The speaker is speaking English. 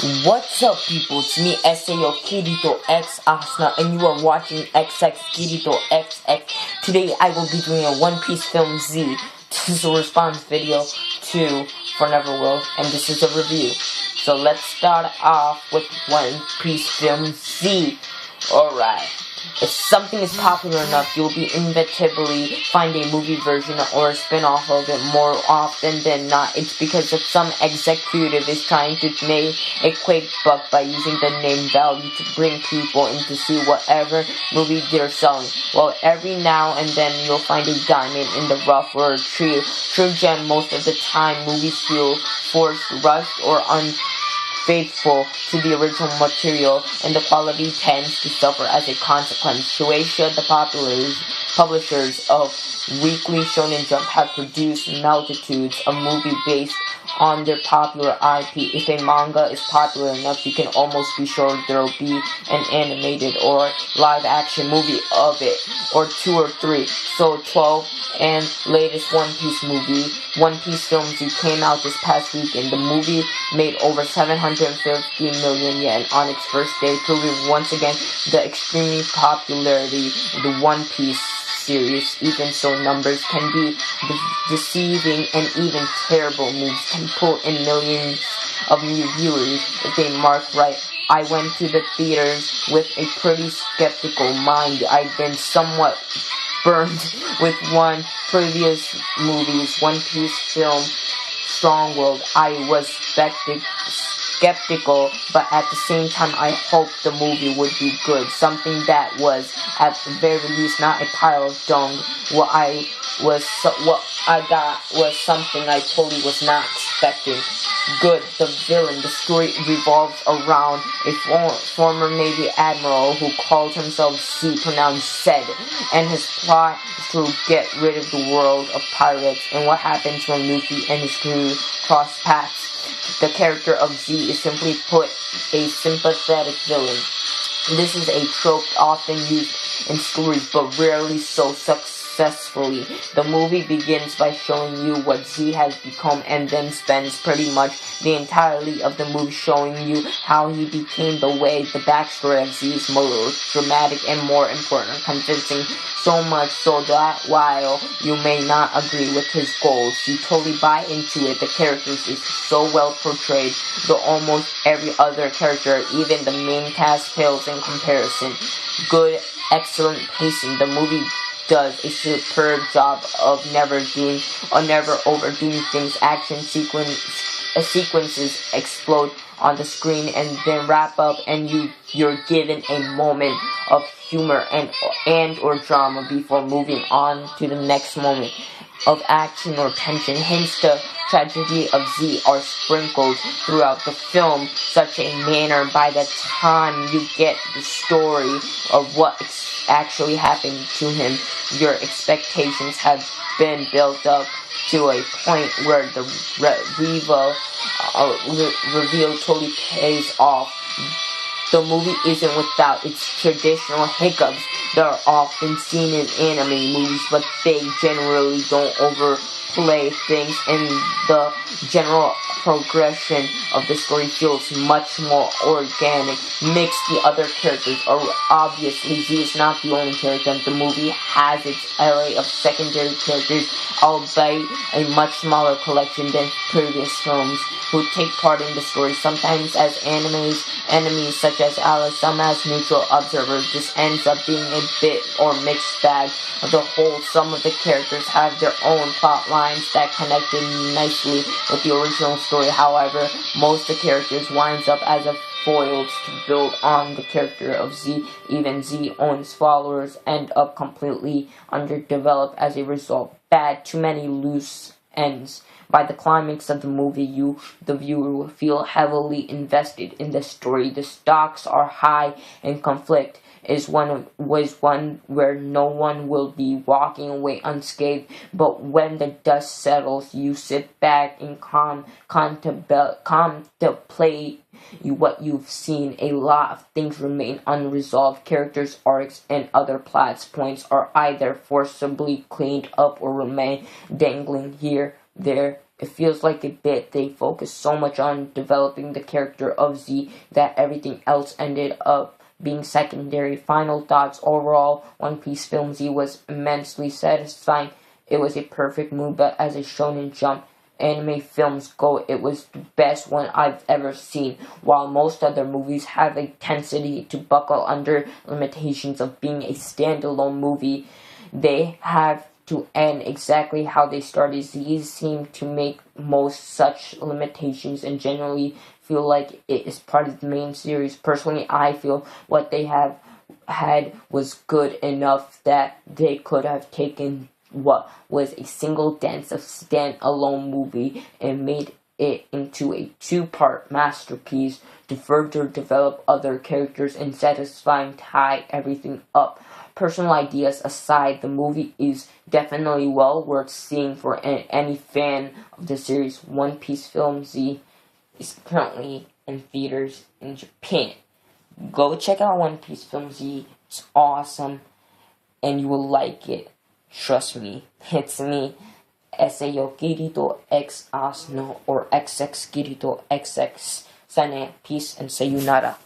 What's up, people? It's me, SAO Kirito X Asuna, and you are watching XX Kirito XX. Today, I will be doing a One Piece Film Z. This is a response video to For Neverworld, and this is a review. So let's start off with One Piece Film Z. Alright. If something is popular enough, you'll be inevitably find a movie version or a spin-off of it more often than not. It's because of some executive is trying to make a quick buck by using the name value to bring people in to see whatever movie they're selling. Well, every now and then you'll find a diamond in the rough or a true gem. Most of the time, movies feel forced, rushed, or unfaithful to the original material, and the quality tends to suffer as a consequence. Shueisha, the publishers of Weekly Shonen Jump, have produced multitudes of movies based on their popular IP. If a manga is popular enough, you can almost be sure there'll be an animated or live-action movie of it, or 2 or 3. So 12 and latest One Piece movie, One Piece Film Z, came out this past weekend. The movie made over 750 million yen on its first day, proving once again the extreme popularity of the One Piece series. Even so, numbers can be deceiving, and even terrible movies can pull in millions of new viewers if they mark right. I went to the theaters with a pretty skeptical mind. I'd been somewhat burned with one previous movie's One Piece film, Strong World. I was skeptical, but at the same time I hoped the movie would be good. Something that was, at the very least, not a pile of dung. What I got was something I totally was not expecting. Good. The villain. The story revolves around a former Navy admiral who called himself Z, pronounced Zed, and his plot is to get rid of the world of pirates, and what happens when Luffy and his crew cross paths. The character of Z is, simply put, a sympathetic villain. This is a trope often used in stories, but rarely so successfully. The movie begins by showing you what Z has become, and then spends pretty much the entirety of the movie showing you how he became the way. The backstory of Z is more dramatic and, more important, convincing, so much so that while you may not agree with his goals, you totally buy into it. The characters is so well portrayed, though almost every other character, even the main cast, pales in comparison. Good, excellent pacing. The movie does a superb job of never overdoing things. Action sequences explode on the screen and then wrap up, and you're given a moment of humor and or drama before moving on to the next moment of action or tension. Hints to tragedy of Z are sprinkled throughout the film, such a manner by the time you get the story of what actually happened to him, your expectations have been built up to a point where the reveal totally pays off. The movie isn't without its traditional hiccups that are often seen in anime movies, but they generally don't overplay things, and the general progression of the story feels much more organic. Mix the other characters are obviously Z is not the only character. The movie has its array of secondary characters, albeit a much smaller collection than previous films, who take part in the story, sometimes as enemies such as Alice, some as neutral observers. This ends up being a bit or mixed bag of the whole. Some of the characters have their own plot lines that connected nicely with the original story. However, most of the characters winds up as a foils to build on the character of Z. Even Z owns followers end up completely underdeveloped as a result. Bad, too many loose ends. By the climax of the movie, the viewer, will feel heavily invested in the story. The stakes are high, and conflict was one where no one will be walking away unscathed. But when the dust settles, you sit back and contemplate what you've seen. A lot of things remain unresolved. Characters' arcs and other plot points are either forcibly cleaned up or remain dangling here, there, it feels like a bit. They focused so much on developing the character of Z that everything else ended up being secondary. Final thoughts: overall, One Piece Film Z was immensely satisfying. It was a perfect move, but as a Shonen Jump anime films go, it was the best one I've ever seen. While most other movies have a tendency to buckle under limitations of being a standalone movie, they have to end exactly how they started. These seem to make most such limitations and generally feel like it is part of the main series. Personally, I feel what they have had was good enough that they could have taken what was a single dense of stand-alone movie and made it into a two-part masterpiece to further develop other characters and satisfying tie everything up. Personal ideas aside, the movie is definitely well worth seeing for any fan of the series. One Piece Film Z is currently in theaters in Japan. Go check out One Piece Film Z. It's awesome, and you will like it. Trust me. It's me, Sao Kirito X Asno or XX Kirito XX. Signing, peace and sayonara.